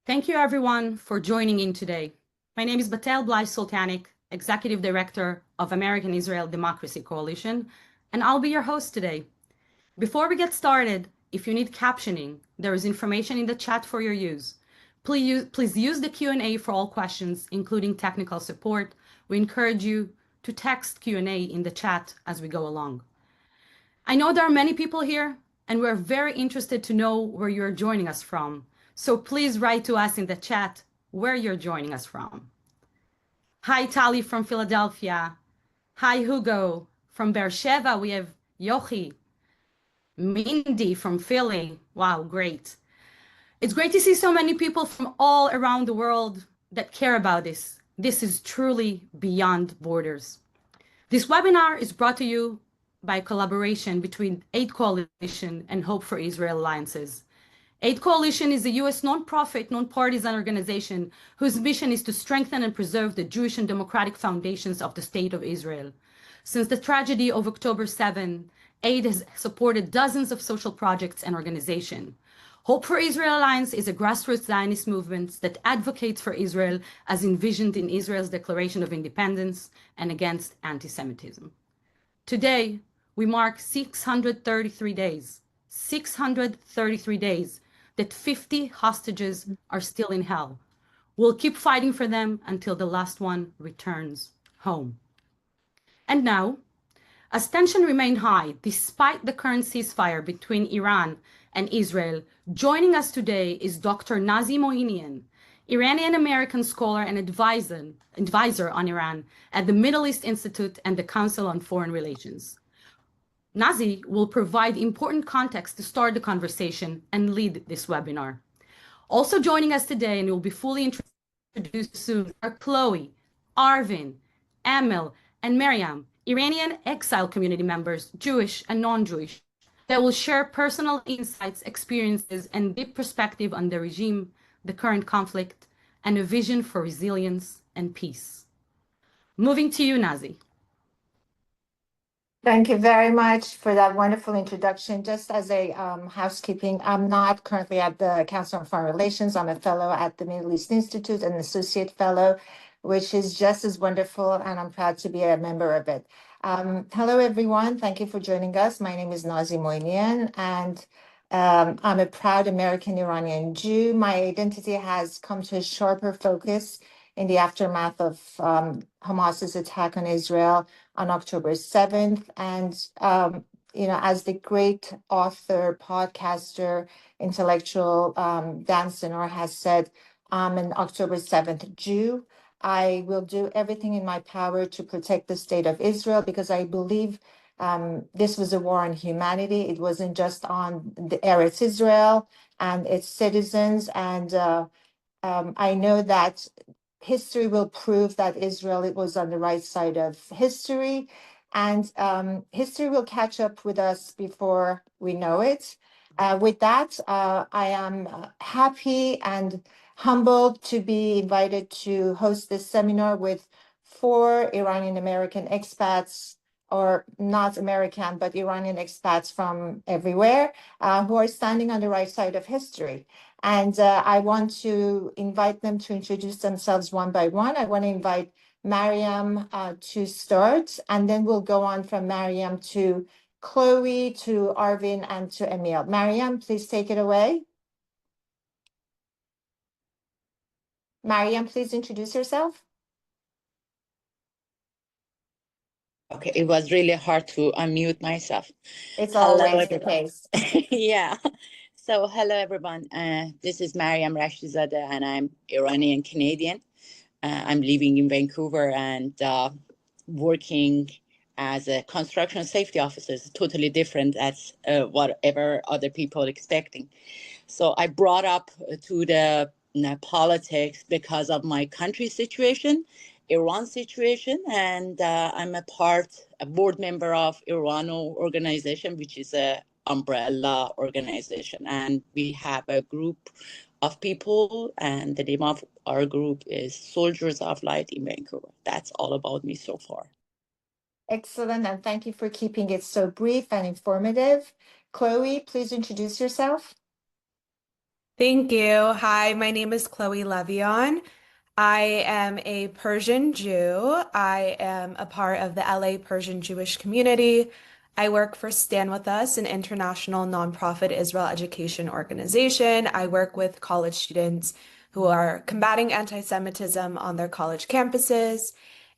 Thank you, everyone, for joining in today. My name is Batel Blai Sultanic, Executive Director of American Israel Democracy Coalition, and I'll be your host today. Before we get started, if you need captioning, there is information in the chat for your use. Please use the Q&A for all questions, including technical support. We encourage you to text Q&A in the chat as we go along. I know there are many people here, and we're very interested to know where you're joining us from. So please write to us in the chat where you're joining us from. Hi, Tali from Philadelphia. Hi, Hugo from Beersheba. We have Yochi. Mindy from Philly. Wow, great. It's great to see so many people from all around the world that care about this. This is truly beyond borders. This webinar is brought to you by collaboration between Aid Coalition and Hope for Israel Alliances. Aid Coalition is a U.S. nonprofit, nonpartisan organization whose mission is to strengthen and preserve the Jewish and democratic foundations of the State of Israel. Since the tragedy of October 7, Aid has supported dozens of social projects and organizations. Hope for Israel Alliance is a grassroots Zionist movement that advocates for Israel as envisioned in Israel's Declaration of Independence and against anti-Semitism. Today, we mark 633 days that 50 hostages are still in hell. We'll keep fighting for them until the last one returns home. And now, as tension remains high, despite the current ceasefire between Iran and Israel, joining us today is Dr. Nazi Moinian, Iranian-American scholar and advisor on Iran at the Middle East Institute and the Council on Foreign Relations. Nazi will provide important context to start the conversation and lead this webinar. Also joining us today, and will be fully introduced soon, are Chloe, Arvin, Emil, and Miriam, Iranian exile community members, Jewish and non-Jewish, that will share personal insights, experiences, and deep perspective on the regime, the current conflict, and a vision for resilience and peace. Moving to you, Nazi. Thank you very much for that wonderful introduction. Just as a housekeeping, I'm not currently at the Council on Foreign Relations. I'm a fellow at the Middle East Institute, an associate fellow, which is just as wonderful, and I'm proud to be a member of it. Hello, everyone. Thank you for joining us. My name is Nazi Moinian, and I'm a proud American Iranian Jew. My identity has come to a sharper focus in the aftermath of Hamas's attack on Israel on October 7th. And, as the great author, podcaster, intellectual Dan Senor has said, I'm an October 7th Jew. I will do everything in my power to protect the state of Israel because I believe this was a war on humanity. It wasn't just on the Eretz Israel and its citizens. And I know that history will prove that Israel was on the right side of history, and history will catch up with us before we know it. With that, I am happy and humbled to be invited to host this seminar with 4 Iranian American expats, or not American, but Iranian expats from everywhere, who are standing on the right side of history. And I want to invite them to introduce themselves one by one. I want to invite Mariam to start, and then we'll go on from Mariam to Chloe, to Arvin, and to Emil. Mariam, please take it away. Mariam, please introduce yourself. Okay, it was really hard to unmute myself. It's always the case. Yeah. So hello, everyone. This is Mariam Rashidzadeh, and I'm Iranian Canadian. I'm living in Vancouver and working as a construction safety officer. It's totally different as whatever other people expecting. So I brought up to the politics because of my country situation, Iran situation, and I'm a board member of Irano organization, which is a umbrella organization, and we have a group of people, and the name of our group is Soldiers of Light in Vancouver. That's all about me so far. Excellent, and thank you for keeping it so brief and informative. Chloe, please introduce yourself. Thank you. Hi, my name is Chloe Levion. I am a Persian Jew. I am a part of the LA Persian Jewish community. I work for Stand With Us, an international nonprofit Israel education organization. I work with college students who are combating anti-Semitism on their college campuses.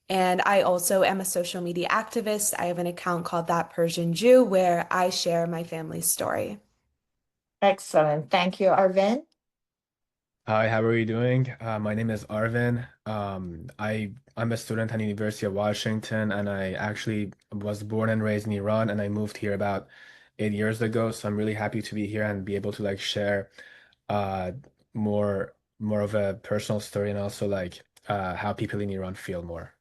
And I also am a social media activist. I have an account called That Persian Jew where I share my family's story. Excellent. Thank you, Arvin. Hi, how are you doing? My name is Arvin. I'm a student at University of Washington, and I actually was born and raised in Iran, and I moved here about 8 years ago. So I'm really happy to be here and be able to like share uh, more of a personal story and also like how people in Iran feel more.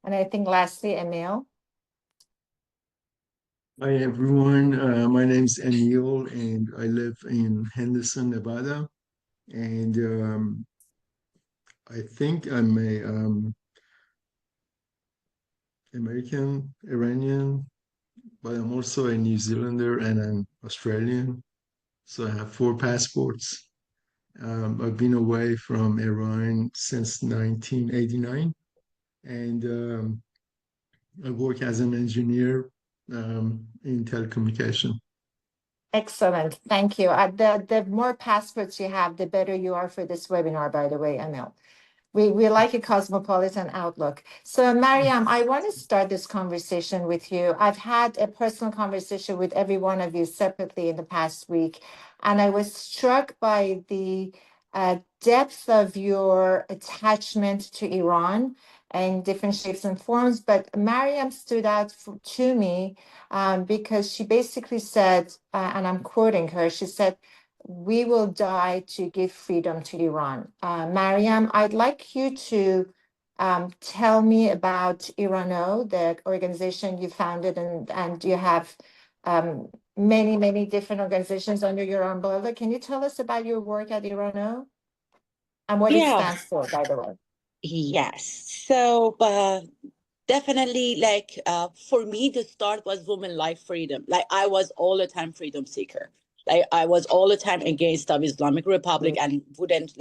And I think lastly, Emil. Hi everyone, my name's Emil and I live in Henderson, Nevada. And I think I'm a American, Iranian, but I'm also a New Zealander and an Australian. So I have four passports. I've been away from Iran since 1989, and I work as an engineer in telecommunication. Excellent. Thank you. The more passports you have, the better you are for this webinar, by the way, Emil. We like a cosmopolitan outlook. So, Mariam, I want to start this conversation with you. I've had a personal conversation with every one of you separately in the past week, and I was struck by the depth of your attachment to Iran in different shapes and forms. But Mariam stood out to me because she basically said, and I'm quoting her, she said, "We will die to give freedom to Iran." Mariam, I'd like you to tell me about Irano, the organization you founded, and you have many, many different organizations under your umbrella. Can you tell us about your work at Irano and what it Yeah, stands for, by the way? yes. So, definitely, for me, the start was women life freedom. Like I was all the time freedom seeker. Like I was all the time against the Islamic Republic and wouldn't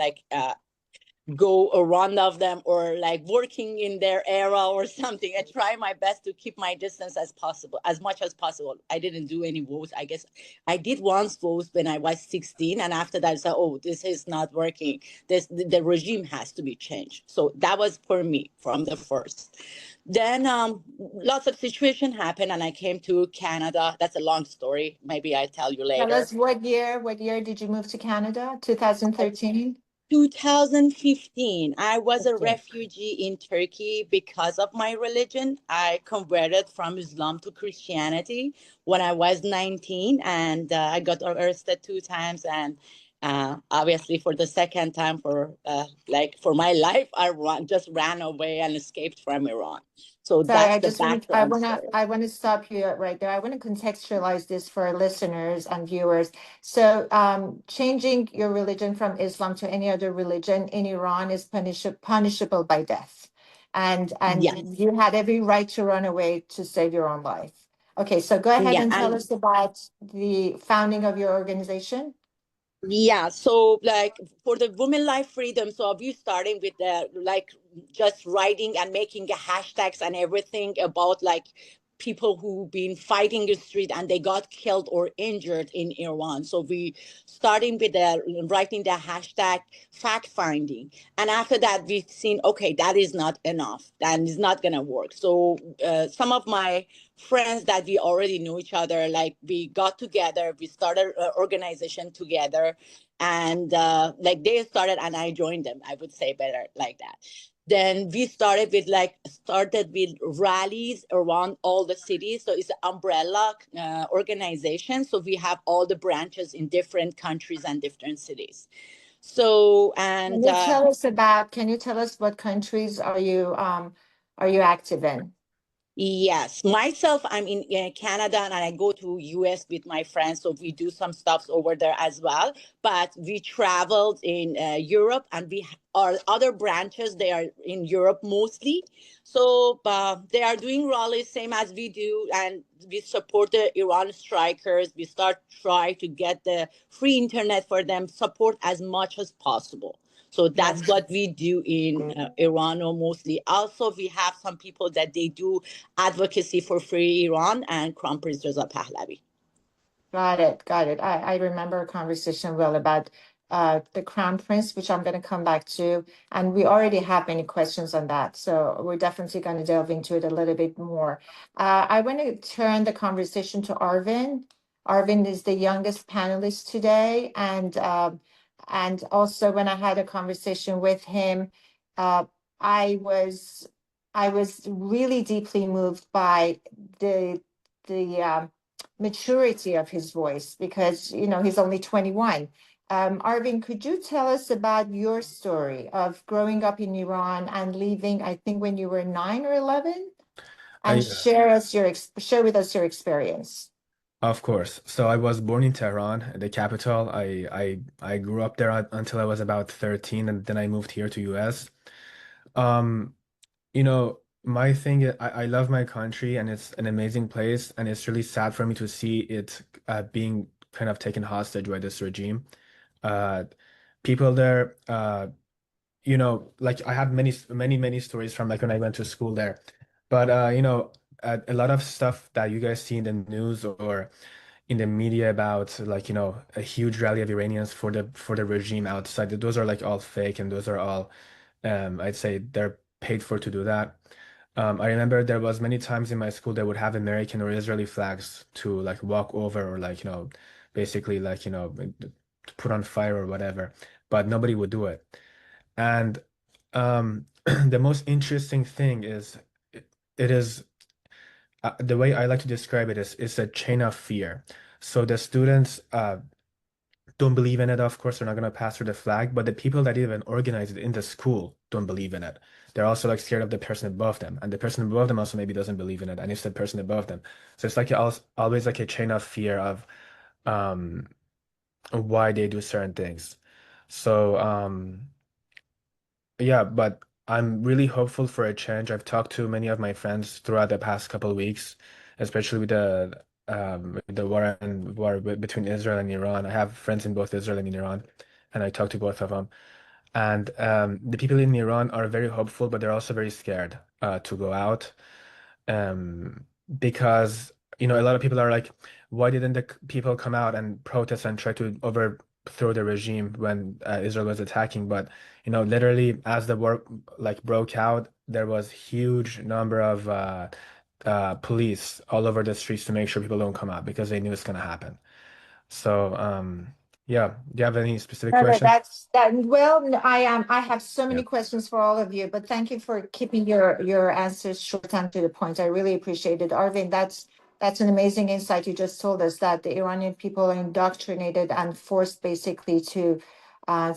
go around of them or like working in their era or something. I try my best to keep my distance as possible, as much as possible. I didn't do any votes. I guess I did once vote when I was 16, and after that I said, oh, this is not working. The regime has to be changed. So that was for me from the first. Then lots of situation happened and I came to Canada. That's a long story. Maybe I'll tell you Tell later. us what year did you move to Canada? 2013? 2015, I was a 15. refugee in Turkey because of my religion. I converted from Islam to Christianity when I was 19, and I got arrested 2 times. And obviously, for the second time, for my life, just ran away and escaped from Iran. So Sorry, that's the background story. I want to stop you right there. I want to contextualize this for our listeners and viewers. So, changing your religion from Islam to any other religion in Iran is punishable by death, and Yes. you had every right to run away to save your own life. Okay, so go ahead Yeah, and tell and us about the founding of your organization. yeah, so like for the women life freedom, so we starting with just writing and making hashtags and everything about like people who've been fighting the street and they got killed or injured in Iran. So we starting with writing the hashtag fact finding, and after that we've seen, okay, that is not enough, that is not gonna work. So some of my friends that we already knew each other, like we got together, we started an organization together, and like they started and I joined them, I would say better like that. Then we started with rallies around all the cities. So it's an umbrella organization, so we have all the branches in different countries and different cities. So and Can you tell us what countries are you active in? Yes, myself, I'm in Canada and I go to US with my friends, so we do some stuff over there as well. But we traveled in Europe, and our other branches, they are in Europe mostly. So they are doing rallies same as we do, and we support the Iran strikers. We try to get the free internet for them, support as much as possible. So that's what we do in Iran, or mostly. Also, we have some people that they do advocacy for free Iran and Crown Prince Reza Pahlavi. Got it. Got it. I remember a conversation well about the Crown Prince, which I'm going to come back to. And we already have many questions on that. So we're definitely going to delve into it a little bit more. I want to turn the conversation to Arvin. Arvin is the youngest panelist today. And also when I had a conversation with him, I was really deeply moved by the maturity of his voice, because he's only 21. Arvin, could you tell us about your story of growing up in Iran and leaving, I think, when you were 9 or 11, and Yeah, share with us your experience? of course. So I was born in Tehran, the capital. I grew up there until I was about 13, and then I moved here to US. Um, my thing is I love my country, and it's an amazing place, and it's really sad for me to see it being kind of taken hostage by this regime. Uh, People there, like I have many stories from like when I went to school there. But a lot of stuff that you guys see in the news or in the media about like, a huge rally of Iranians for the regime outside, those are like all fake, and those are all I'd say they're paid for to do that. I remember there was many times in my school they would have American or Israeli flags to like walk over, or like, basically like, to put on fire or whatever, but nobody would do it. And the most interesting thing is it is the way I like to describe it is it's a chain of fear. So the students don't believe in it. Of course, they're not going to pass through the flag, but the people that even organize it in the school don't believe in it. They're also like scared of the person above them, and the person above them also maybe doesn't believe in it, and it's the person above them. So it's like always like a chain of fear of um why they do certain things. So yeah, but I'm really hopeful for a change. I've talked to many of my friends throughout the past couple of weeks, especially with the war between Israel and Iran. I have friends in both Israel and in Iran, and I talked to both of them. And the people in Iran are very hopeful, but they're also very scared to go out, um, because a lot of people are like, why didn't the people come out and protest and try to overthrow the regime when Israel was attacking? But literally as the war like broke out, there was huge number of police all over the streets to make sure people don't come out because they knew it's gonna happen. So yeah, do you have any specific No, no, question? I have so Yeah. many questions for all of you, but thank you for keeping your answers short and to the point. I really appreciate it. Arvin, that's an amazing insight you just told us, that the Iranian people are indoctrinated and forced basically to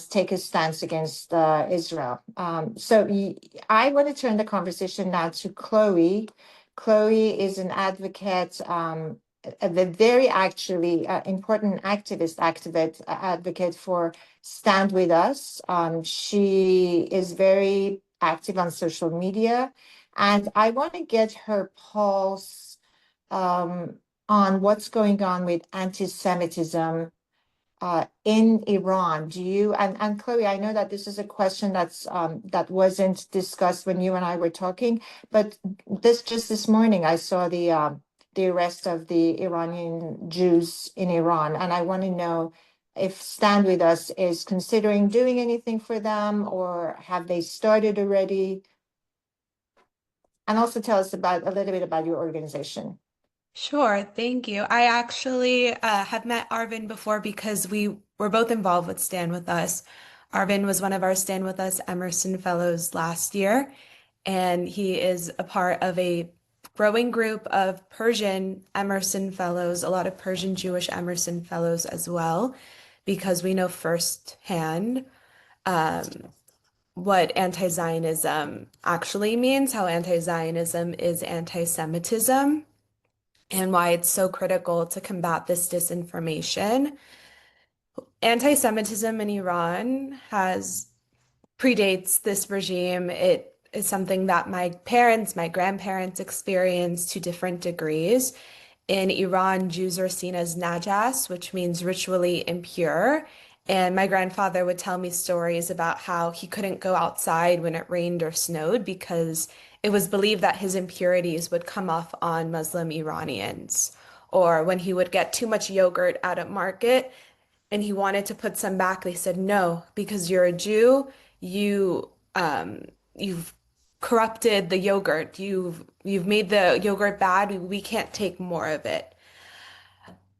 take a stance against Israel. I want to turn the conversation now to Chloe. Chloe is an advocate, a very actually important advocate for Stand With Us. She is very active on social media, and I want to get her pulse on what's going on with anti-Semitism in Iran. And Chloe, I know that this is a question that wasn't discussed when you and I were talking, but this morning I saw the arrest of the Iranian Jews in Iran, and I want to know if Stand With Us is considering doing anything for them, or have they started already? And also tell us a little bit about your organization. Sure, thank you. I actually have met Arvin before because we were both involved with Stand With Us. Arvin was one of our Stand With Us Emerson Fellows last year, and he is a part of a growing group of Persian Emerson Fellows, a lot of Persian Jewish Emerson Fellows as well, because we know firsthand what anti-Zionism actually means, how anti-Zionism is anti-Semitism, and why it's so critical to combat this disinformation. Anti-Semitism in Iran has predates this regime. It is something that my parents, my grandparents experienced to different degrees. In Iran, Jews are seen as najas, which means ritually impure. And my grandfather would tell me stories about how he couldn't go outside when it rained or snowed because it was believed that his impurities would come off on Muslim Iranians. Or when he would get too much yogurt at a market and he wanted to put some back, they said, no, because you're a Jew, you've corrupted the yogurt. You've made the yogurt bad. We can't take more of it.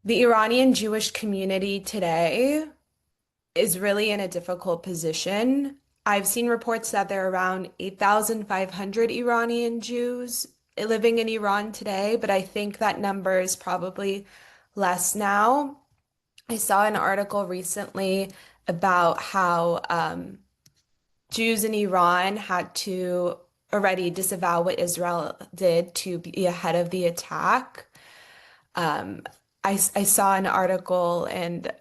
The Iranian Jewish community today is really in a difficult position. I've seen reports that there are around 8,500 Iranian Jews living in Iran today, but I think that number is probably less now. I saw an article recently about how Jews in Iran had to already disavow what Israel did to be ahead of the attack. Um, I saw an article and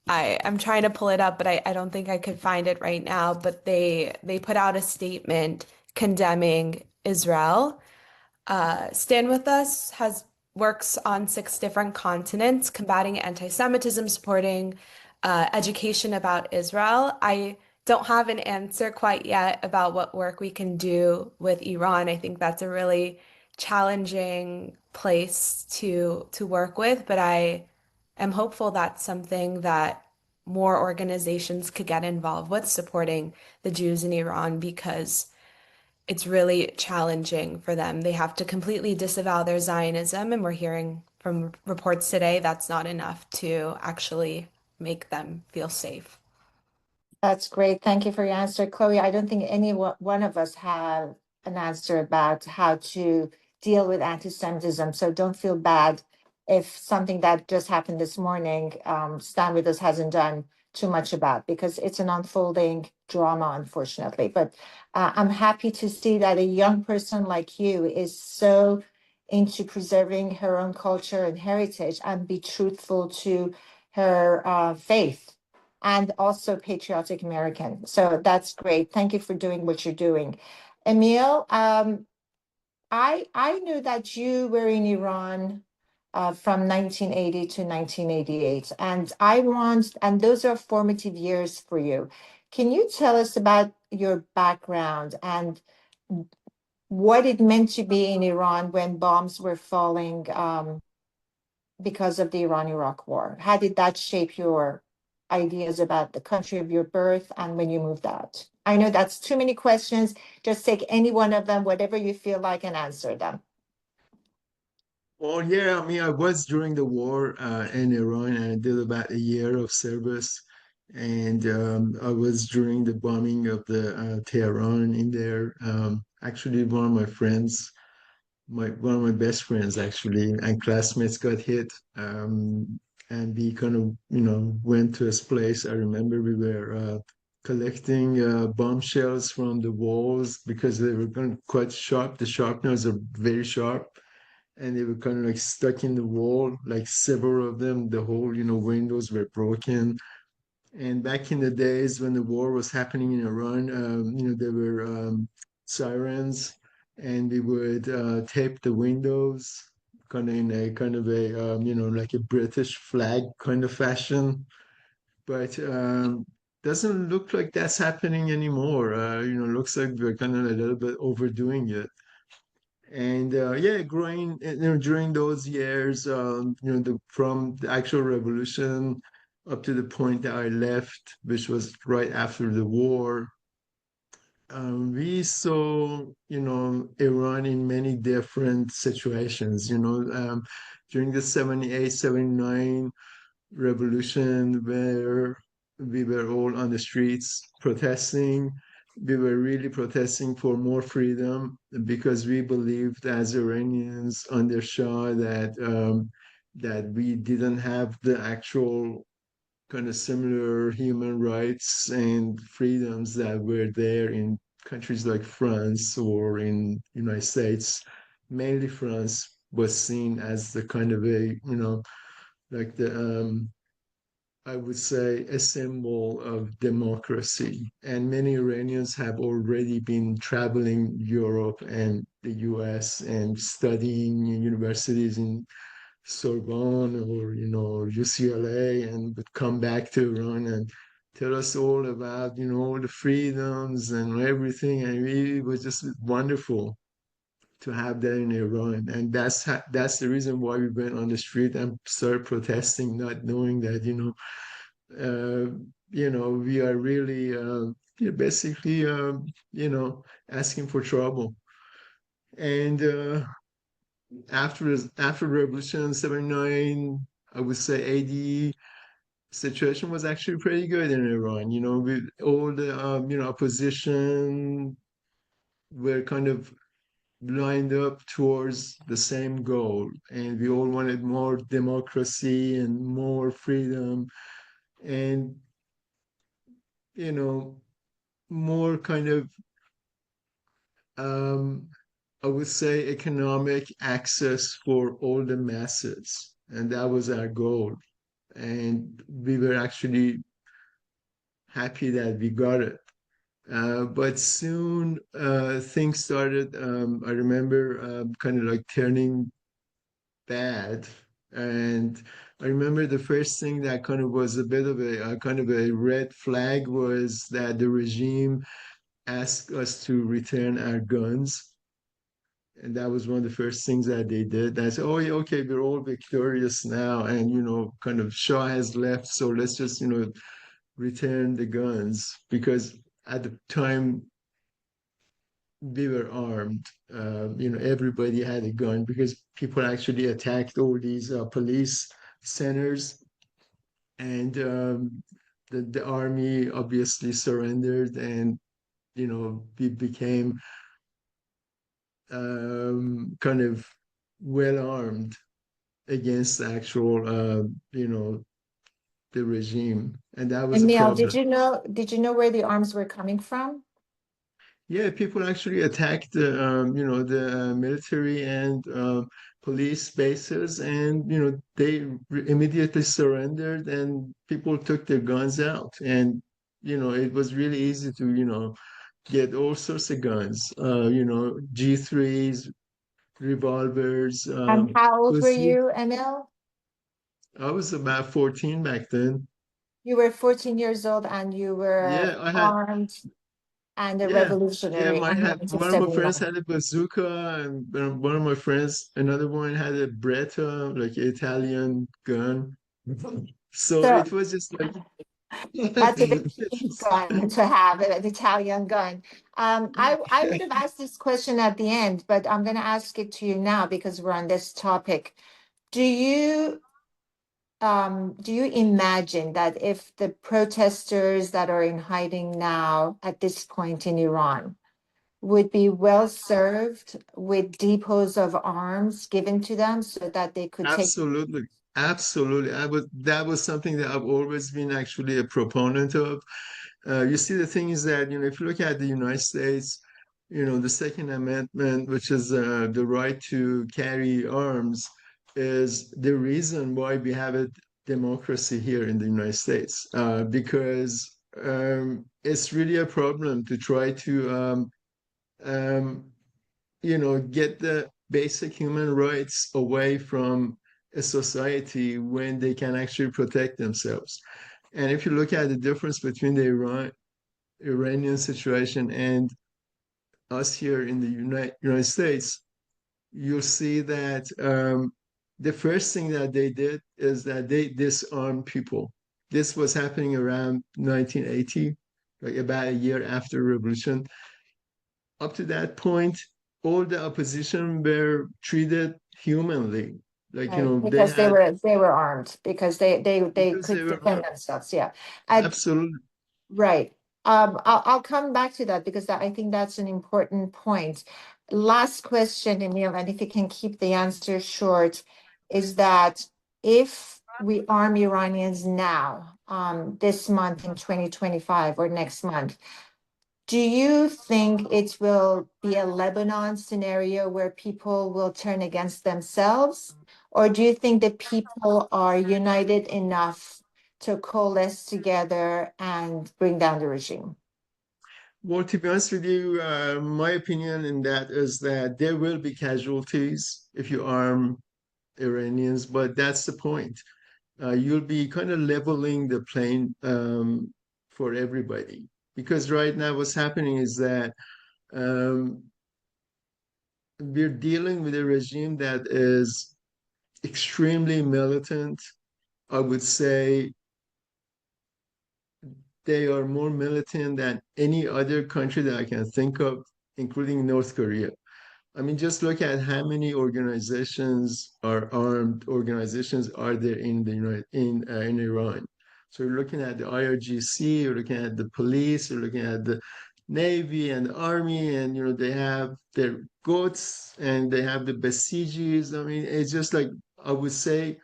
I'm trying to pull it up, but I don't think I could find it right now. But they put out a statement condemning Israel. Stand With Us has works on 6 different continents, combating anti-Semitism, supporting education about Israel. I don't have an answer quite yet about what work we can do with Iran. I think that's a really challenging place to work with, but I am hopeful that's something that more organizations could get involved with, supporting the Jews in Iran, because it's really challenging for them. They have to completely disavow their Zionism, and we're hearing from reports today that's not enough to actually make them feel safe. That's great. Thank you for your answer, Chloe. I don't think any one of us have an answer about how to deal with anti-Semitism. So don't feel bad if something that just happened this morning, Stand With Us hasn't done too much about, because it's an unfolding drama, unfortunately. But I'm happy to see that a young person like you is so into preserving her own culture and heritage and be truthful to her faith, and also patriotic American. So that's great. Thank you for doing what you're doing. Emil, I knew that you were in Iran from 1980 to 1988, and those are formative years for you. Can you tell us about your background and what it meant to be in Iran when bombs were falling because of the Iran-Iraq war? How did that shape your ideas about the country of your birth and when you moved out? I know that's too many questions. Just take any one of them, whatever you feel like, and answer them. Well, yeah, I mean, I was during the war in Iran, and I did about a year of service. And I was during the bombing of the Tehran in there. Actually, one of my friends, one of my best friends actually, and classmates got hit. And we kind of, went to this place. I remember we were collecting bombshells from the walls because they were kind of quite sharp. The sharpeners are very sharp, and they were kind of like stuck in the wall, like several of them. The whole, windows were broken. And back in the days when the war was happening in Iran, there were sirens, and we would tape the windows kind of in a kind of a, like a British flag kind of fashion. But doesn't look like that's happening anymore. Looks like we're kind of a little bit overdoing it. And yeah, growing, during those years, from the actual revolution up to the point that I left, which was right after the war, we saw, Iran in many different situations, during the 78, 79 revolution, where we were all on the streets protesting. We were really protesting for more freedom because we believed as Iranians under Shah that we didn't have the actual kind of similar human rights and freedoms that were there in countries like France or in United States. Mainly France was seen as the kind of a, like the I would say a symbol of democracy. And many Iranians have already been traveling Europe and the US and studying in universities in Sorbonne or UCLA, and would come back to Iran and tell us all about all the freedoms and everything, and it was just wonderful to have that in Iran. And that's the reason why we went on the street and started protesting, not knowing that we are really basically asking for trouble. And after revolution 79, I would say 80, situation was actually pretty good in Iran. With all the opposition were kind of lined up towards the same goal, and we all wanted more democracy and more freedom, and more kind of I would say economic access for all the masses, and that was our goal. And we were actually happy that we got it. But soon things started, I remember, kind of like turning bad. And I remember the first thing that kind of was a bit of a kind of a red flag was that the regime asked us to return our guns. And that was one of the first things that they did. I said, oh, yeah, okay, we're all victorious now. And, kind of Shah has left. So let's just, return the guns. Because at the time, we were armed. Everybody had a gun because people actually attacked all these police centers. And the army obviously surrendered, and, we became kind of well armed against the actual, the regime, and that was And a Neil, problem. did you know where the arms were coming from? Yeah, people actually attacked the military and police bases, and they immediately surrendered, and people took their guns out, and it was really easy to get all sorts of guns, G3s, revolvers, And how old were Uzi. you, Emil? I was about 14 back then. You were 14 years old and you were Yeah, I had, armed and a yeah, yeah. revolutionary My in had one of my friends 1979. had a bazooka, and one of my friends, another one had a Beretta, like Italian gun. So So it was just like, that's a very unique gun to have, an Italian gun. I would have asked this question at the end, but I'm going to ask it to you now because we're on this topic. Do you imagine that if the protesters that are in hiding now at this point in Iran would be well served with depots of arms given to them so that they could take? absolutely, absolutely. That was something that I've always been actually a proponent of. You see, the thing is that, if you look at the United States, the Second Amendment, which is the right to carry arms, is the reason why we have a democracy here in the United States. Because it's really a problem to try to, um, get the basic human rights away from a society when they can actually protect themselves. And if you look at the difference between the Iranian situation and us here in the United States, you'll see that the first thing that they did is that they disarmed people. This was happening around 1980, like about a year after revolution. Up to that point, all the opposition were treated humanly. Like, Right, they because had, they were armed, because they because they could were defend themselves. Yeah. And absolutely. right. I'll come back to that because I think that's an important point. Last question, Emil, and if you can keep the answer short, is that if we arm Iranians now, this month in 2025 or next month. Do you think it will be a Lebanon scenario where people will turn against themselves? Or do you think that people are united enough to coalesce together and bring down the regime? Well, to be honest with you, my opinion in that is that there will be casualties if you arm Iranians, but that's the point. You'll be kind of leveling the playing for everybody. Because right now, what's happening is that um, we're dealing with a regime that is extremely militant. I would say they are more militant than any other country that I can think of, including North Korea. I mean, just look at how many organizations are armed organizations are there in the in Iran. So you're looking at the IRGC, you're looking at the police, you're looking at the Navy and the Army, and they have their goats and they have the Basijis. I mean, it's just like I would say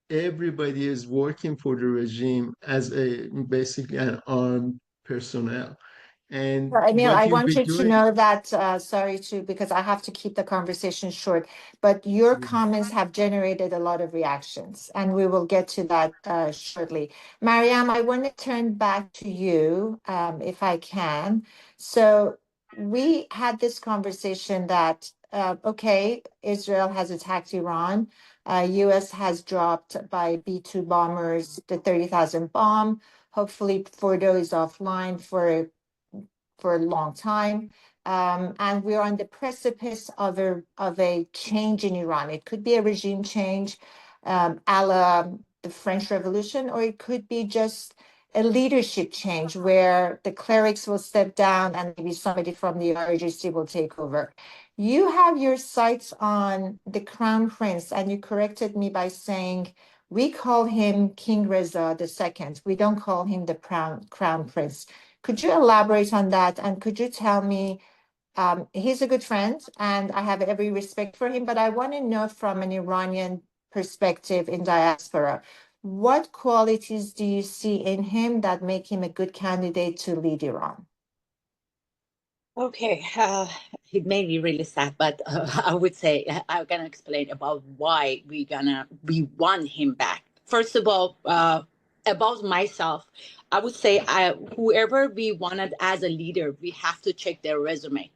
everybody is working for the regime as a basically an armed personnel. And Well, Emil, what I you'll want be you to doing. know that, sorry to, because I have to keep the conversation short, but your comments have generated a lot of reactions, and we will get to that shortly. Mariam, I want to turn back to you, if I can. So we had this conversation that, okay, Israel has attacked Iran. US has dropped by B-2 bombers the 30,000 bomb. Hopefully, Fordo is offline for a long time. And we're on the precipice of a change in Iran. It could be a regime change, a la the French Revolution, or it could be just a leadership change where the clerics will step down and maybe somebody from the IRGC will take over. You have your sights on the Crown Prince, and you corrected me by saying we call him King Reza II. We don't call him the Crown Prince. Could you elaborate on that? And could you tell me, he's a good friend and I have every respect for him, but I want to know from an Iranian perspective in diaspora, what qualities do you see in him that make him a good candidate to lead Iran? Okay, it made me really sad, but I would say I'm gonna explain about why we want him back. First of all, about myself, I would say whoever we wanted as a leader, we have to check their resume.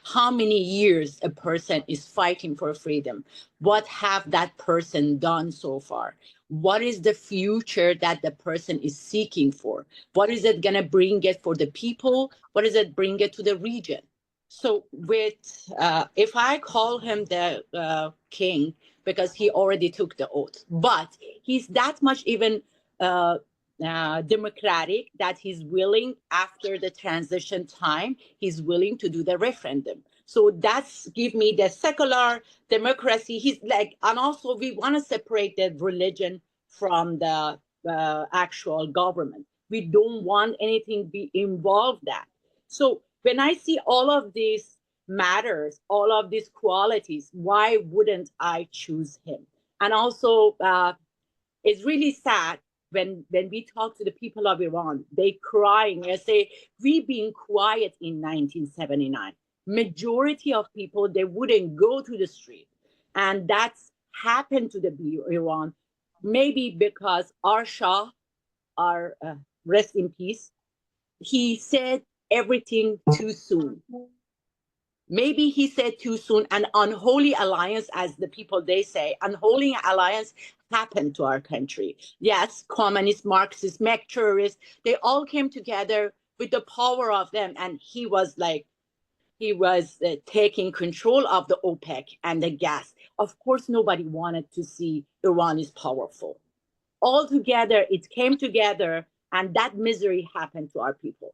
How many years a person is fighting for freedom? What have that person done so far? What is the future that the person is seeking for? What is it going to bring it for the people? What is it bring it to the region? So if I call him the king, because he already took the oath, but he's that much even democratic that he's willing, after the transition time, he's willing to do the referendum. So that's give me the secular democracy. He's like, and also we want to separate the religion from the actual government. We don't want anything be involved that. So when I see all of these matters, all of these qualities, why wouldn't I choose him? And also, it's really sad when we talk to the people of Iran, they crying and say, we been quiet in 1979. Majority of people, they wouldn't go to the street. And that's happened to the Iran, maybe because our Shah, our rest in peace, he said everything too soon. Maybe he said too soon, an unholy alliance, as the people they say, unholy alliance happened to our country. Yes, communist, Marxist, mech terrorists, they all came together with the power of them. And he was taking control of the OPEC and the gas. Of course, nobody wanted to see Iran is powerful. All together, it came together, and that misery happened to our people.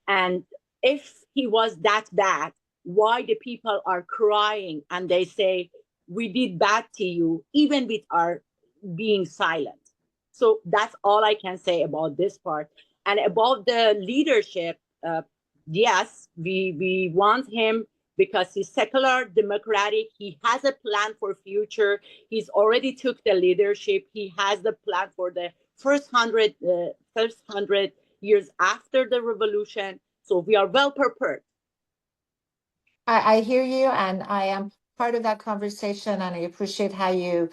And if he was that bad, why the people are crying and they say, we did bad to you, even with our being silent. So that's all I can say about this part. And about the leadership, yes, we want him because he's secular, democratic. He has a plan for future. He's already took the leadership. He has the plan for the first 100 years after the revolution. So we are well prepared. I hear you, and I am part of that conversation, and I appreciate how you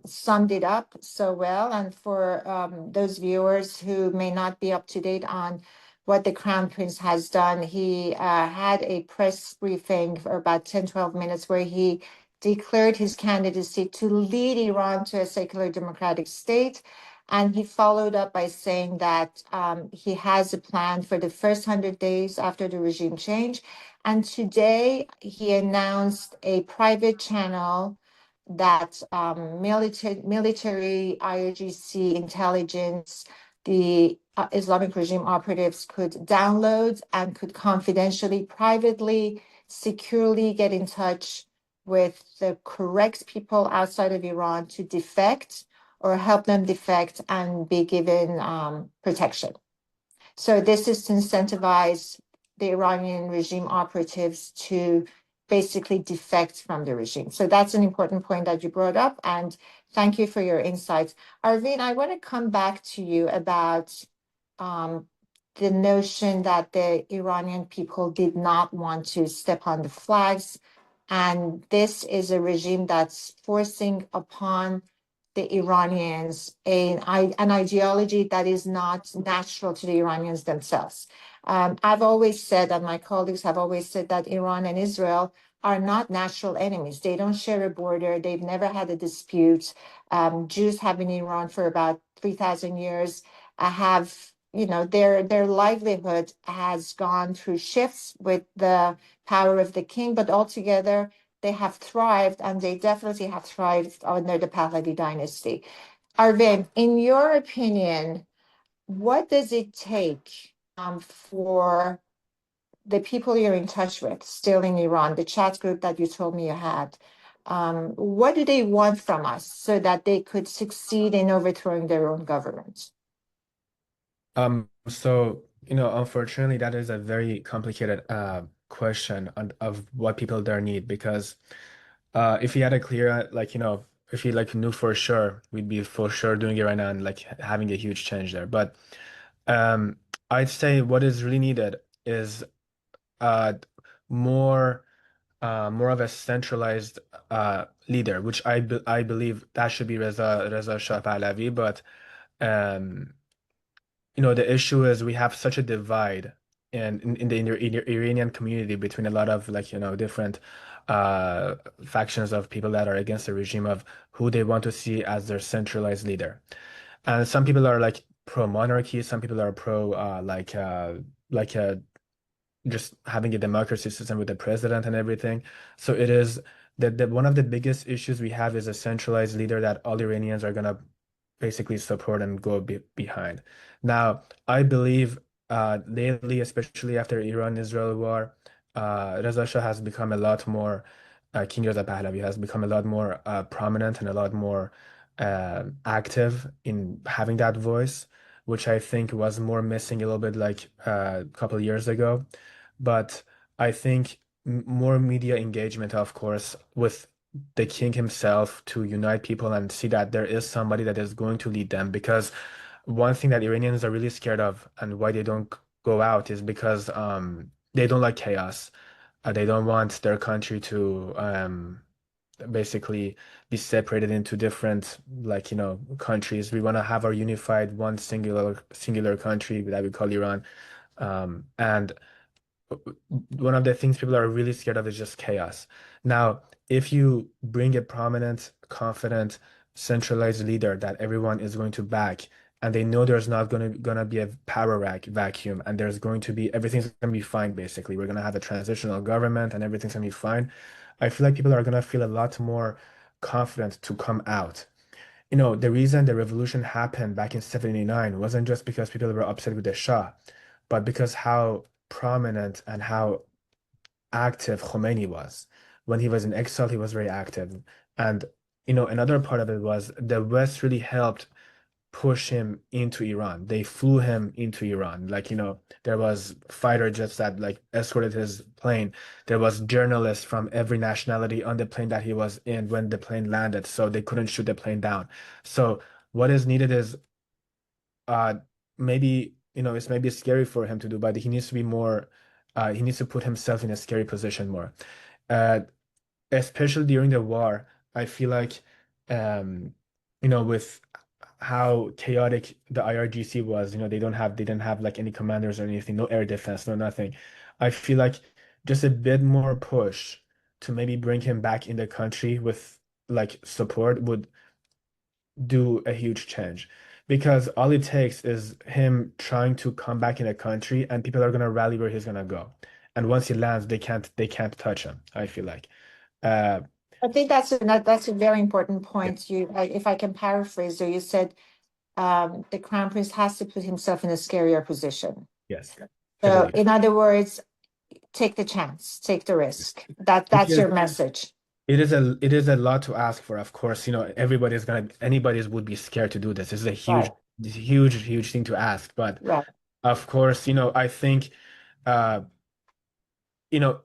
summed it up so well. And for those viewers who may not be up to date on what the Crown Prince has done, he had a press briefing for about 10-12 minutes where he declared his candidacy to lead Iran to a secular democratic state. And he followed up by saying that he has a plan for the first 100 days after the regime change. And today he announced a private channel that military, IRGC intelligence, the Islamic regime operatives could download and could confidentially, privately, securely get in touch with the correct people outside of Iran to defect or help them defect and be given protection. So this is to incentivize the Iranian regime operatives to basically defect from the regime. So that's an important point that you brought up, and thank you for your insights. Arvin, I want to come back to you about the notion that the Iranian people did not want to step on the flags, and this is a regime that's forcing upon the Iranians an ideology that is not natural to the Iranians themselves. I've always said, and my colleagues have always said, that Iran and Israel are not natural enemies. They don't share a border. They've never had a dispute. Jews have been in Iran for about 3,000 years, their livelihood has gone through shifts with the power of the king, but altogether, they have thrived, and they definitely have thrived under the Pahlavi dynasty. Arvin, in your opinion, what does it take for the people you're in touch with still in Iran, the chat group that you told me you had? What do they want from us so that they could succeed in overthrowing their own government? So, unfortunately, that is a very complicated question of what people there need, because if we had a clear, if we knew for sure, we'd be for sure doing it right now and having a huge change there. But um, I'd say what is really needed is uh, more more of a centralized leader, which I believe that should be Reza Shah Pahlavi. But um, the issue is we have such a divide in the Iranian community between a lot of different uh, factions of people that are against the regime of who they want to see as their centralized leader. And some people are pro monarchy, some people are pro just having a democracy system with the president and everything. So it is that one of the biggest issues we have is a centralized leader that all Iranians are gonna basically support and go behind. Now, I believe lately, especially after Iran-Israel war, Reza Shah has become a lot more, King Reza Pahlavi has become a lot more prominent and a lot more active in having that voice, which I think was more missing a little bit a couple of years ago. But I think more media engagement, of course, with the king himself to unite people and see that there is somebody that is going to lead them. Because one thing that Iranians are really scared of and why they don't go out is because they don't like chaos. They don't want their country to basically be separated into different countries. We want to have our unified one singular country that we call Iran. And one of the things people are really scared of is just chaos. Now, if you bring a prominent, confident, centralized leader that everyone is going to back, and they know there's not gonna be a power vacuum, and there's going to be everything's gonna be fine. Basically, we're gonna have a transitional government, and everything's gonna be fine. I feel like people are gonna feel a lot more confident to come out. The reason the revolution happened back in 79 wasn't just because people were upset with the Shah, but because how prominent and how active Khomeini was. When he was in exile, he was very active. And, another part of it was the West really helped push him into Iran. They flew him into Iran. There was fighter jets that escorted his plane. There was journalists from every nationality on the plane that he was in when the plane landed, so they couldn't shoot the plane down. So what is needed is uh maybe it's maybe scary for him to do, but he needs to be more he needs to put himself in a scary position more. Uh Especially during the war, I feel like um with how chaotic the IRGC was, they didn't have like any commanders or anything, no air defense, no nothing. I feel like just a bit more push to maybe bring him back in the country with like support would do a huge change, because all it takes is him trying to come back in a country and people are gonna rally where he's gonna go. And once he lands, they can't touch him, I feel like. Uh I think that's a very important point. If I can paraphrase, you said the crown prince has to put himself in a scarier position. yes, I So, believe. in other words, take the chance, take the risk. It That's is your message. it is a lot to ask for, of course. Anybody's would be scared to do this. This is a Right, huge thing to ask. But right. of course, I think uh you know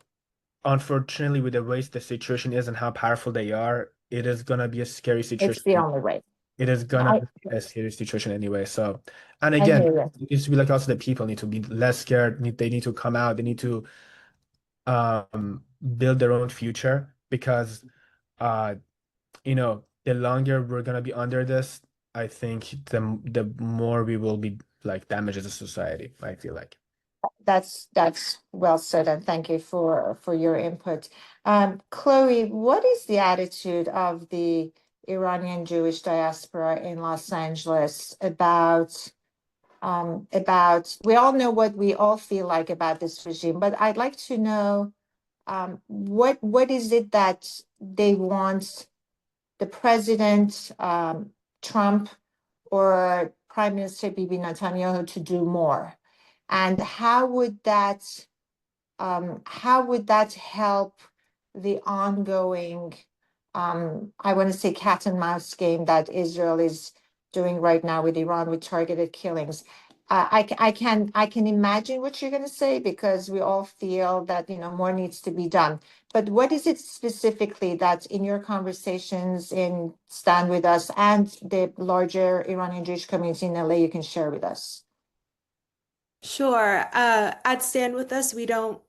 unfortunately, with the way the situation is and how powerful they are, it is gonna be a scary It's the situation. only way. It is gonna I, be a serious situation anyway. So, and I again, hear you. it needs to be like also the people need to be less scared. They need to come out. They need to build their own future, because uh the longer we're gonna be under this, I think the more we will be like damaged as a society, I feel like. That's well said, and thank you for your input. Chloe, what is the attitude of the Iranian Jewish diaspora in Los Angeles about we all know what we all feel like about this regime, but I'd like to know what is it that they want the president, Trump, or Prime Minister Bibi Netanyahu to do more, and how would that help the ongoing, I want to say, cat and mouse game that Israel is doing right now with Iran with targeted killings? I can imagine what you're going to say, because we all feel that more needs to be done. But what is it specifically that in your conversations in Stand With Us and the larger Iranian Jewish community in LA you can share with us? Sure. At Stand With Us, we don't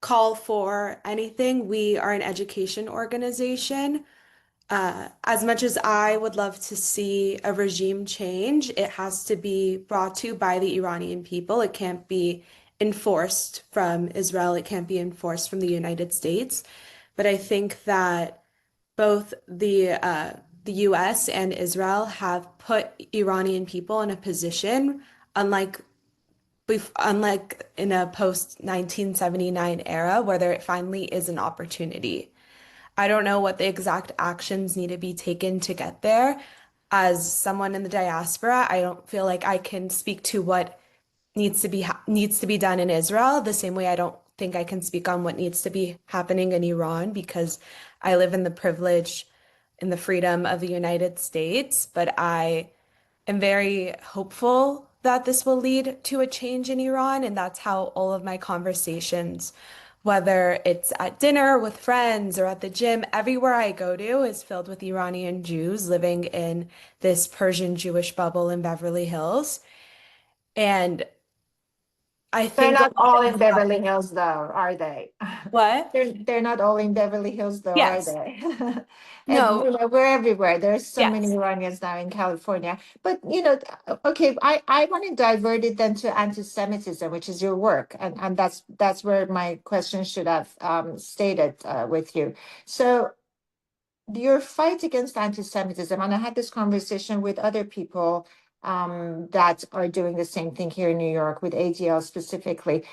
call for anything. We are an education organization. As much as I would love to see a regime change, it has to be brought to by the Iranian people. It can't be enforced from Israel. It can't be enforced from the United States. But I think that both the US and Israel have put Iranian people in a position, unlike unlike in a post 1979 era, where there finally is an opportunity. I don't know what the exact actions need to be taken to get there. As someone in the diaspora, I don't feel like I can speak to what needs to be done in Israel the same way I don't think I can speak on what needs to be happening in Iran, because I live in the privilege and the freedom of the United States. But I am very hopeful that this will lead to a change in Iran, and that's how all of my conversations, whether it's at dinner with friends or at the gym, everywhere I go to is filled with Iranian Jews living in this Persian Jewish bubble in Beverly Hills. And I They're think a not lot all of in that, Beverly Hills, though, are they? what? They're not all in Beverly Hills, though, are Yes. they? And No. we're everywhere. There's so many Yes. Iranians now in California. But okay, I want to divert it then to anti-Semitism, which is your work, and that's where my question should have stated with you. So your fight against anti-Semitism, and I had this conversation with other people that are doing the same thing here in New York with ADL specifically.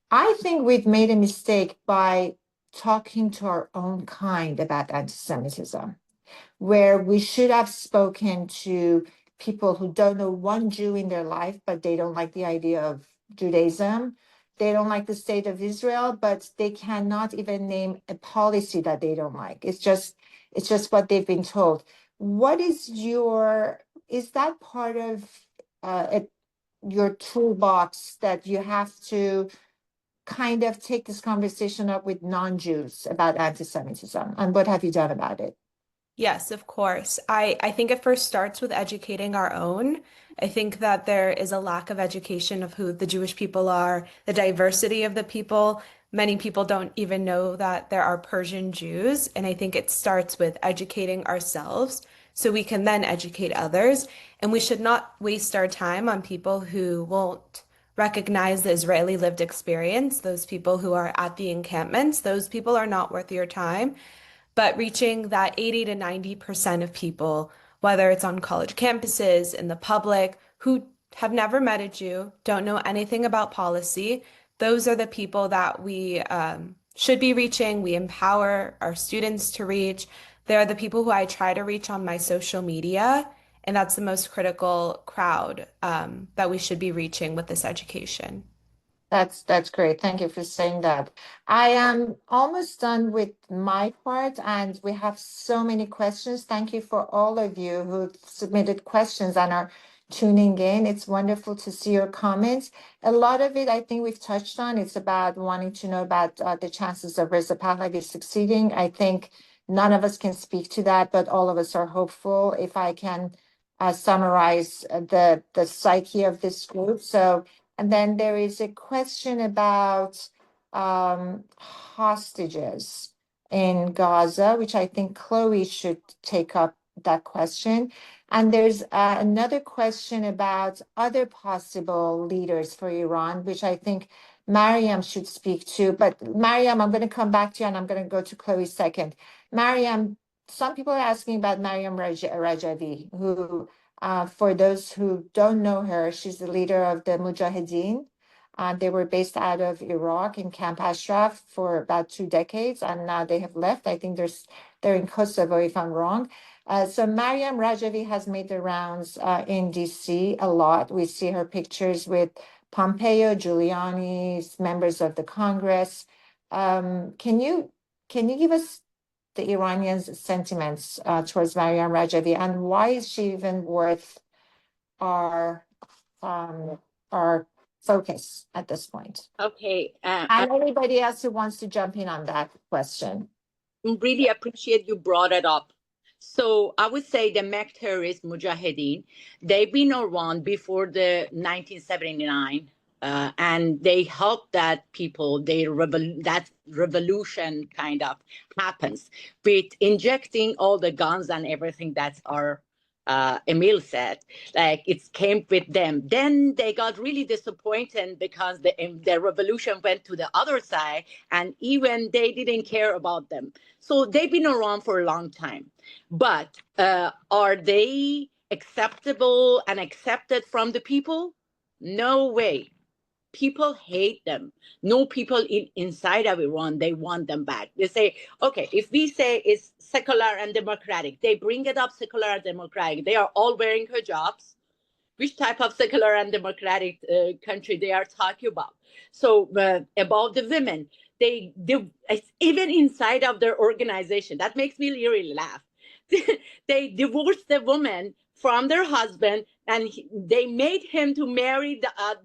I think we've made a mistake by talking to our own kind about anti-Semitism, where we should have spoken to people who don't know one Jew in their life, but they don't like the idea of Judaism. They don't like the state of Israel, but they cannot even name a policy that they don't like. It's just what they've been told. What is that part of your toolbox that you have to kind of take this conversation up with non-Jews about anti-Semitism? And what have you done about it? Yes, of course. I think it first starts with educating our own. I think that there is a lack of education of who the Jewish people are, the diversity of the people. Many people don't even know that there are Persian Jews, and I think it starts with educating ourselves so we can then educate others. And we should not waste our time on people who won't recognize the Israeli lived experience, those people who are at the encampments. Those people are not worth your time, but reaching that 80 to 90% of people, whether it's on college campuses, in the public, who have never met a Jew, don't know anything about policy, those are the people that we should be reaching. We empower our students to reach. They're the people who I try to reach on my social media, and that's the most critical crowd that we should be reaching with this education. That's great. Thank you for saying that. I am almost done with my part, and we have so many questions. Thank you for all of you who submitted questions and are tuning in. It's wonderful to see your comments. A lot of it, I think we've touched on. It's about wanting to know about the chances of Reza Pahlavi succeeding. I think none of us can speak to that, but all of us are hopeful. If I can summarize the psyche of this group. So. And then there is a question about hostages in Gaza, which I think Chloe should take up that question. And there's another question about other possible leaders for Iran, which I think Mariam should speak to. But Mariam, I'm going to come back to you, and I'm going to go to Chloe second. Mariam, some people are asking about Mariam Rajavi, who for those who don't know her, she's the leader of the Mujahideen. They were based out of Iraq in Camp Ashraf for about 2 decades, and now they have left. I think they're in Kosovo, if I'm wrong. So Mariam Rajavi has made the rounds in DC a lot. We see her pictures with Pompeo, Giuliani, members of the Congress. Can you give us the Iranians' sentiments towards Mariam Rajavi, and why is she even worth our focus at this point? Okay, And anybody else who wants to jump in on that question. really appreciate you brought it up. So I would say the Mek terrorist Mujahideen, they've been around before the 1979, and they helped that people, that revolution kind of happens with injecting all the guns and everything that our Emil said, like it came with them. Then they got really disappointed because the revolution went to the other side, and even they didn't care about them. So they've been around for a long time. But are they acceptable and accepted from the people? No way. People hate them. No people inside of Iran, they want them back. They say, okay, if we say it's secular and democratic, they bring it up secular and democratic. They are all wearing hijabs. Which type of secular and democratic country they are talking about? So about the women, they even inside of their organization, that makes me really laugh. They divorced the woman from their husband, and they made him to marry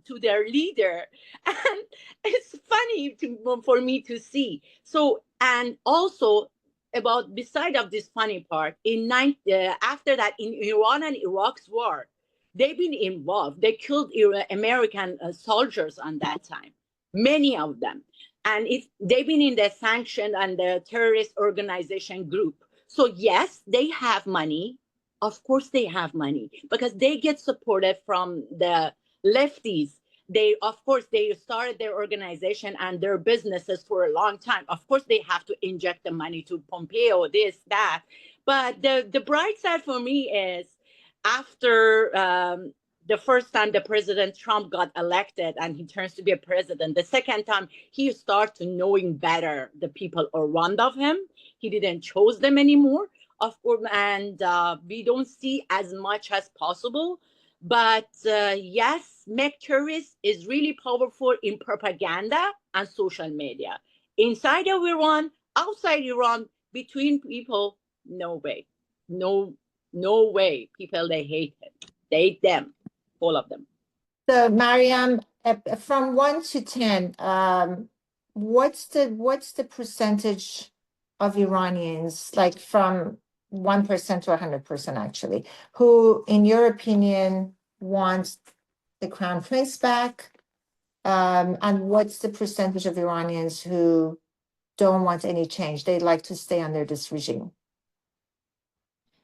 to their leader, and it's funny for me to see. So, and also about beside of this funny part, after that, in Iran and Iraq's war, they've been involved. They killed American soldiers on that time, many of them, and they've been in the sanctioned and the terrorist organization group. So yes, they have money. Of course, they have money because they get supported from the lefties. Of course, they started their organization and their businesses for a long time. Of course, they have to inject the money to Pompeo, this, that. But the bright side for me is after the first time the President Trump got elected and he turns to be a president, the second time he starts knowing better the people around of him. He didn't choose them anymore, of course, and we don't see as much as possible. But yes, Mek terrorist is really powerful in propaganda and social media. Inside of Iran, outside Iran, between people, no way. No way. People, they hate him. They hate them, all of them. So Mariam, from 1 to 10, what's the percentage of Iranians, like from 1% to 100%, actually, who, in your opinion, wants the crown prince back? And what's the percentage of Iranians who don't want any change? They'd like to stay under this regime.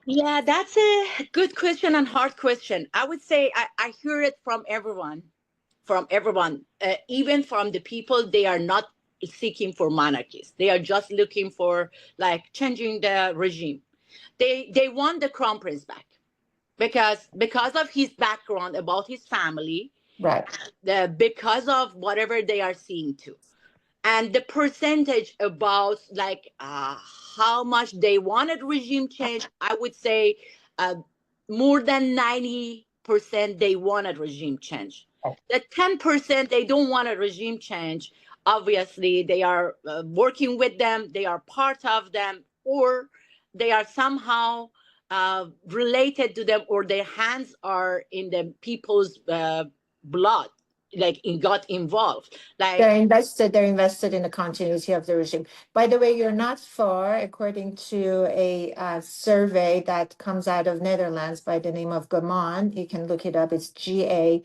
Yeah, that's a good question and hard question. I would say I hear it from everyone, even from the people. They are not seeking for monarchies. They are just looking for like changing the regime. They want the crown prince back because of his background about his family, Right. because of whatever they are seeing too, and the percentage about like how much they wanted regime change. I would say uh, more than 90% they wanted regime change. The 10% they don't want a regime change, obviously they are working with them, they are part of them, or they are somehow related to them, or their hands are in the people's blood, like got involved. Like They're invested in the continuity of the regime. By the way, you're not far, according to a survey that comes out of Netherlands by the name of Gaman. You can look it up. It's GAMAAN.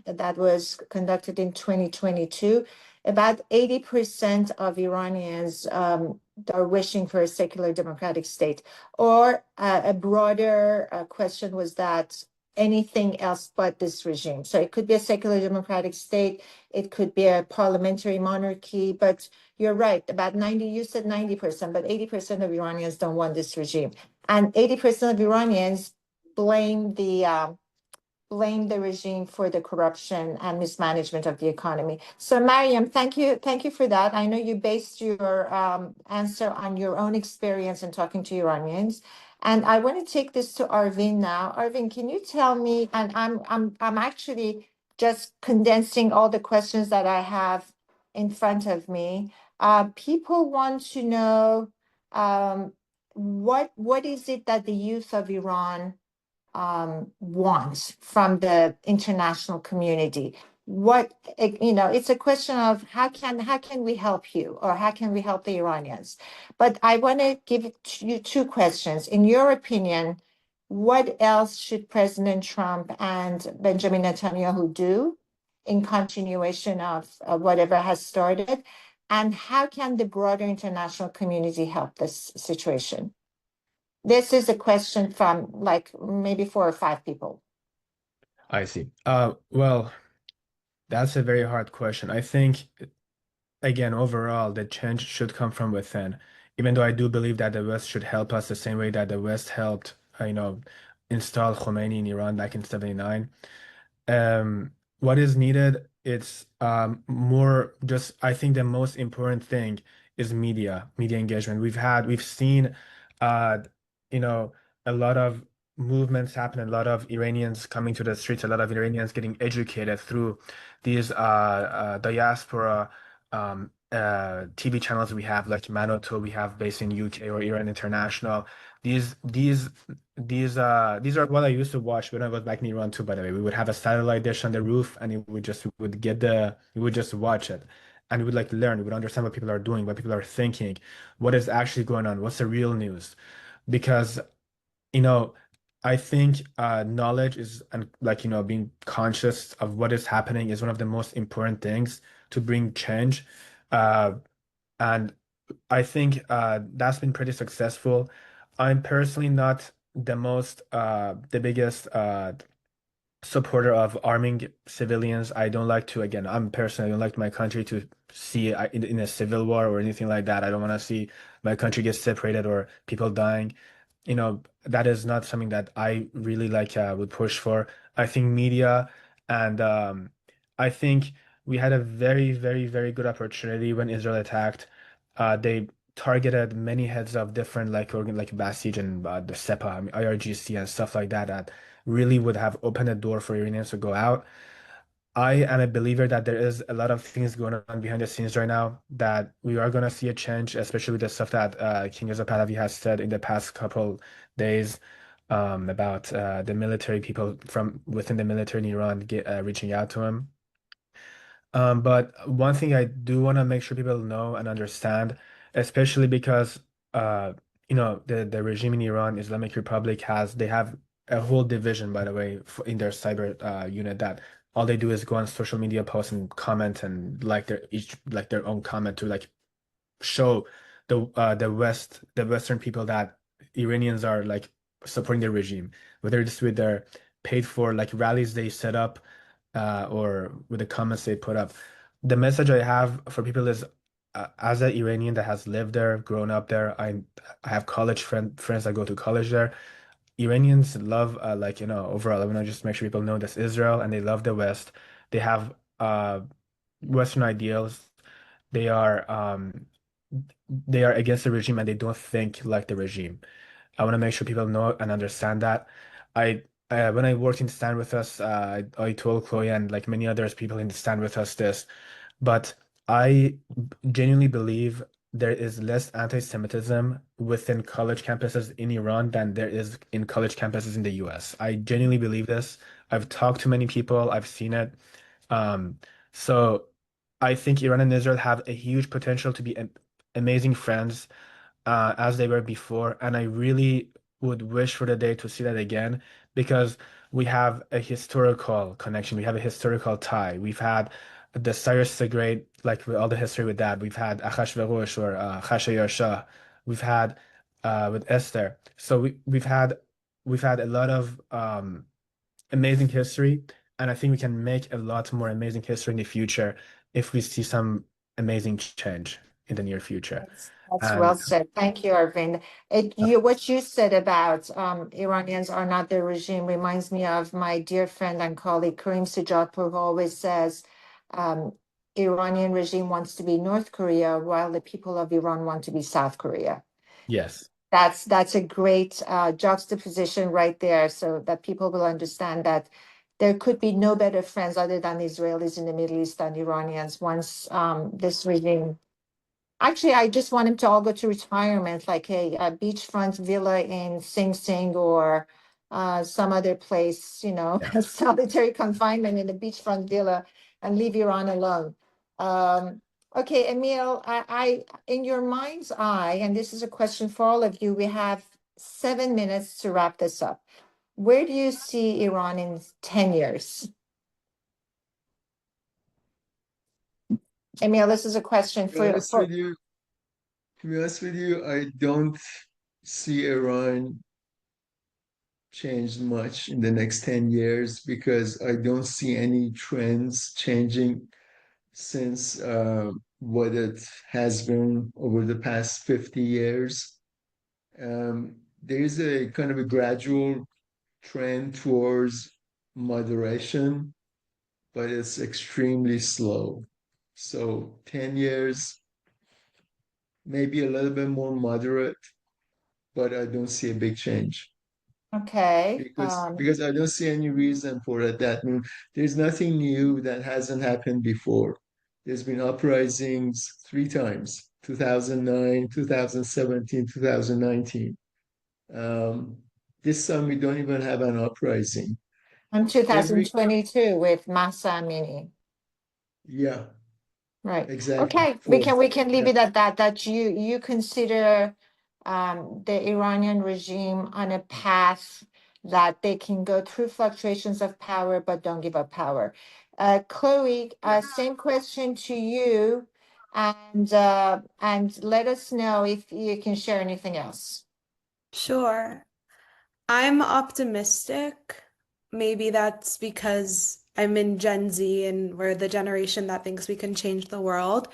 That was conducted in 2022. About 80% of Iranians are wishing for a secular democratic state. Or a broader question was that anything else but this regime. So it could be a secular democratic state, it could be a parliamentary monarchy, but you're right, about 90, you said 90%, but 80% of Iranians don't want this regime. And 80% of Iranians blame the regime for the corruption and mismanagement of the economy. So Mariam, thank you for that. I know you based your answer on your own experience in talking to Iranians. And I want to take this to Arvin now. Arvin, can you tell me, and I'm actually just condensing all the questions that I have in front of me. People want to know what is it that the youth of Iran want from the international community? What, it's a question of how can we help you, or how can we help the Iranians? But I want to give you two questions. In your opinion, what else should President Trump and Benjamin Netanyahu do in continuation of whatever has started? And how can the broader international community help this situation? This is a question from like maybe 4 or 5 people. I see. Well, that's a very hard question. I think, again, overall, the change should come from within. Even though I do believe that the West should help us the same way that the West helped, install Khomeini in Iran back in 79. What is needed, it's more just, I think the most important thing is media engagement. We've seen, uh, you know, a lot of movements happen, a lot of Iranians coming to the streets, a lot of Iranians getting educated through these diaspora TV channels we have, like Manoto, we have based in UK, or Iran International. These these these are what I used to watch when I was back in Iran too, by the way. We would have a satellite dish on the roof, and we would just watch it. And we would like learn, we would understand what people are doing, what people are thinking, what is actually going on, what's the real news. Because, you know, I think knowledge is, and like, being conscious of what is happening is one of the most important things to bring change. Uh, and I think that's been pretty successful. I'm personally not the biggest supporter of arming civilians. I don't like to, again, I don't like my country to see in a civil war or anything like that. I don't want to see my country get separated or people dying. That is not something that I really would push for. I think media, and I think we had a very, very, very good opportunity when Israel attacked. They targeted many heads of different like organ like Basij and the SEPA, I mean, IRGC and stuff like that, that really would have opened a door for Iranians to go out. I am a believer that there is a lot of things going on behind the scenes right now, that we are going to see a change, especially with the stuff that King Reza Pahlavi has said in the past couple days, about the military people from within the military in Iran reaching out to him. But one thing I do want to make sure people know and understand, especially because uh, the regime in Iran, Islamic Republic they have a whole division, by the way, in their cyber unit that all they do is go on social media posts and comment and like their own comment to like show the Western people that Iranians are like supporting the regime, whether it's with their paid for like rallies they set up, or with the comments they put up. The message I have for people is, as an Iranian that has lived there, grown up there, I have friends that go to college there. Iranians love, overall, I want to just make sure people know this, Israel, and they love the West. They have Western ideals. They are um, they are against the regime and they don't think like the regime. I want to make sure people know and understand that. When I worked in Stand With Us, I told Chloe and like many others people in Stand With Us this, but I genuinely believe there is less anti-Semitism within college campuses in Iran than there is in college campuses in the US. I genuinely believe this. I've talked to many people, I've seen it. Um, so I think Iran and Israel have a huge potential to be amazing friends, as they were before. And I really would wish for the day to see that again because we have a historical connection. We have a historical tie. We've had the Cyrus the Great, like with all the history with that. We've had Achashverosh or Khashayar. We've had with Esther. So we've had a lot of amazing history, and I think we can make a lot more amazing history in the future if we see some amazing change in the near future. That's well And said. Thank you, Arvind. What you said about Iranians are not the regime reminds me of my dear friend and colleague Karim Sujatpur, who always says Iranian regime wants to be North Korea while the people of Iran want to be South Korea. yes, That's a great juxtaposition right there, so that people will understand that there could be no better friends other than Israelis in the Middle East than Iranians once this regime. Actually, I just want them to all go to retirement, like a beachfront villa in Sing Sing or some other place, yeah. solitary confinement in a beachfront villa and leave Iran alone. Okay, Emil, in your mind's eye, and this is a question for all of you, we have 7 minutes to wrap this up. Where do you see Iran in 10 years? Emil, this is a question To be for, honest with you, I don't see Iran change much in the next 10 years because I don't see any trends changing since what it has been over the past 50 years. There is a kind of a gradual trend towards moderation, but it's extremely slow. So 10 years, maybe a little bit more moderate, but I don't see a big change okay. because I don't see any reason for it. There's nothing new that hasn't happened before. There's been uprisings 3 times: 2009, 2017, 2019. Um, this time we don't even have an uprising. In Every 2022 with Masa Amini. Yeah, Right. exactly. Okay, we Four. can leave Yeah. it at that, that you consider the Iranian regime on a path that they can go through fluctuations of power but don't give up power. Chloe, same question to you, and let us know if you can share anything else. Sure. I'm optimistic. Maybe that's because I'm in Gen Z and we're the generation that thinks we can change the world.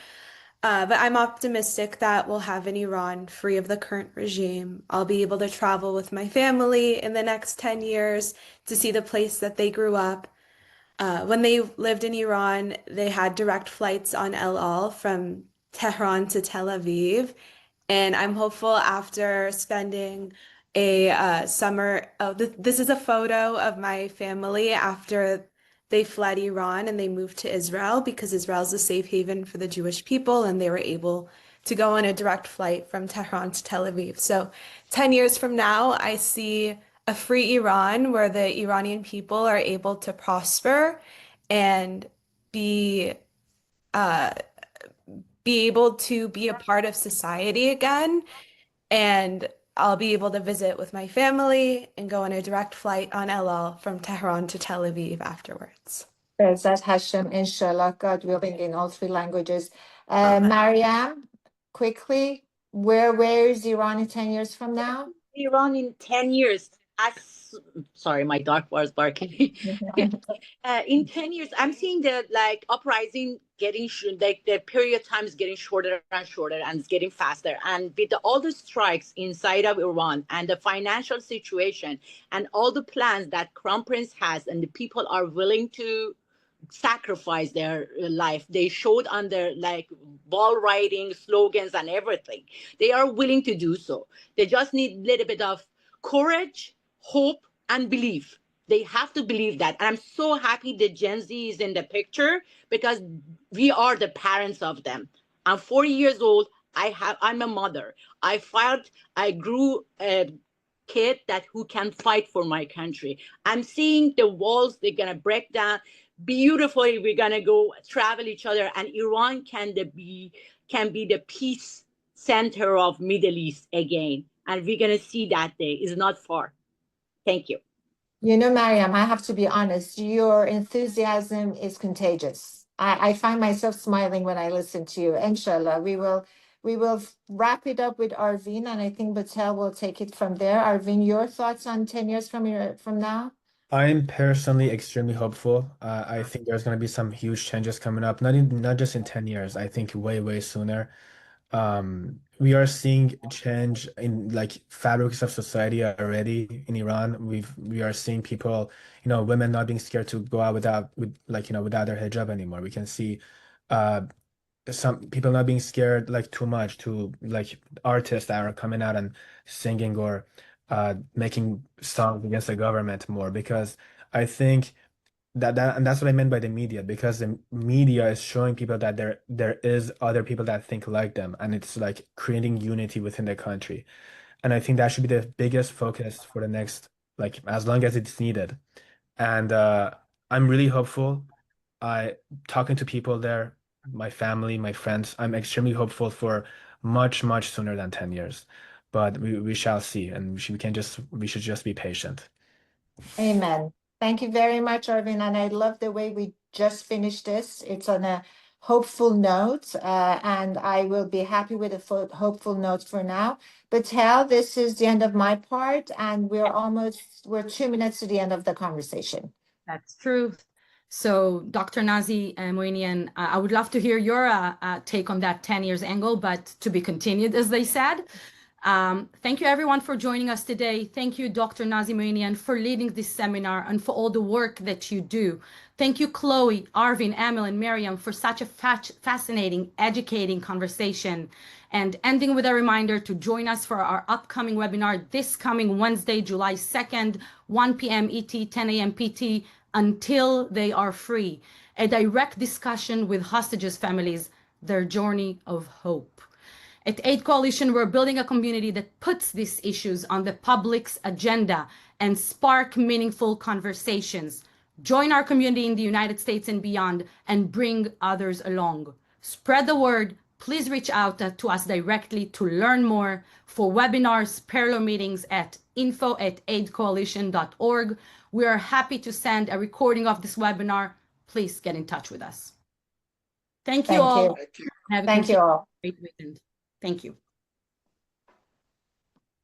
But I'm optimistic that we'll have an Iran free of the current regime. I'll be able to travel with my family in the next 10 years to see the place that they grew up. When they lived in Iran, they had direct flights on El Al from Tehran to Tel Aviv. And I'm hopeful after spending a summer. Oh, this is a photo of my family after they fled Iran and they moved to Israel because Israel's a safe haven for the Jewish people, and they were able to go on a direct flight from Tehran to Tel Aviv. So 10 years from now, I see a free Iran where the Iranian people are able to prosper and be uh, be able to be a part of society again. And I'll be able to visit with my family and go on a direct flight on LL from Tehran to Tel Aviv afterwards. Be'ezat Hashem, inshallah, God willing, in all three languages. Mariam, quickly, where is Iran in 10 years from now? Iran in 10 years. Sorry, my dog was barking. In 10 years, I'm seeing the uprising getting like the period time is getting shorter and shorter, and it's getting faster. And with all the strikes inside of Iran and the financial situation and all the plans that Crown Prince has, and the people are willing to sacrifice their life. They showed on their wall writing, slogans, and everything. They are willing to do so. They just need a little bit of courage, hope, and belief. They have to believe that. And I'm so happy that Gen Z is in the picture, because we are the parents of them. I'm 40 years old. I'm a mother. I grew a kid who can fight for my country. I'm seeing the walls, they're gonna break down. Beautifully, we're gonna go travel each other, and Iran can be the peace center of Middle East again. And we're gonna see that day. It's not far. Thank you. You know, Mariam, I have to be honest, your enthusiasm is contagious. I find myself smiling when I listen to you. Inshallah, we will wrap it up with Arvin, and I think Batel will take it from there. Arvin, your thoughts on 10 years from now? I'm personally extremely hopeful. I think there's going to be some huge changes coming up, not just in 10 years. I think way sooner. We are seeing change in fabrics of society already in Iran. We are seeing people, women not being scared to go out without their hijab anymore. We can see some people not being scared too much, to artists that are coming out and singing or making songs against the government more, because I think and that's what I meant by the media, because the media is showing people that there is other people that think like them, and it's creating unity within the country. And I think that should be the biggest focus for the next, as long as it's needed. And I'm really hopeful. Talking to people there, my family, my friends, I'm extremely hopeful for much sooner than 10 years. But we shall see, and we should just be patient. Amen. Thank you very much, Arvin. And I love the way we just finished this. It's on a hopeful note, and I will be happy with a hopeful note for now. But this is the end of my part, and we're 2 minutes to the end of the conversation. That's true. So Dr. Nazi Moinian, I would love to hear your take on that 10 years angle, but to be continued, as they said. Thank you everyone for joining us today. Thank you, Dr. Nazi Moinian, for leading this seminar and for all the work that you do. Thank you, Chloe, Arvin, Emil, and Miriam, for such a fascinating, educating conversation. And ending with a reminder to join us for our upcoming webinar this coming Wednesday, July 2nd, 1 p.m. ET, 10 a.m. PT, Until They Are Free. A direct discussion with hostages' families, their journey of hope. At Aid Coalition, we're building a community that puts these issues on the public's agenda and spark meaningful conversations. Join our community in the United States and beyond, and bring others along. Spread the word. Please reach out to us directly to learn more. For webinars, parallel meetings at info@aidcoalition.org. We are happy to send a recording of this webinar. Please get in touch with us. Thank you all. Thank you all. Great weekend. Thank you.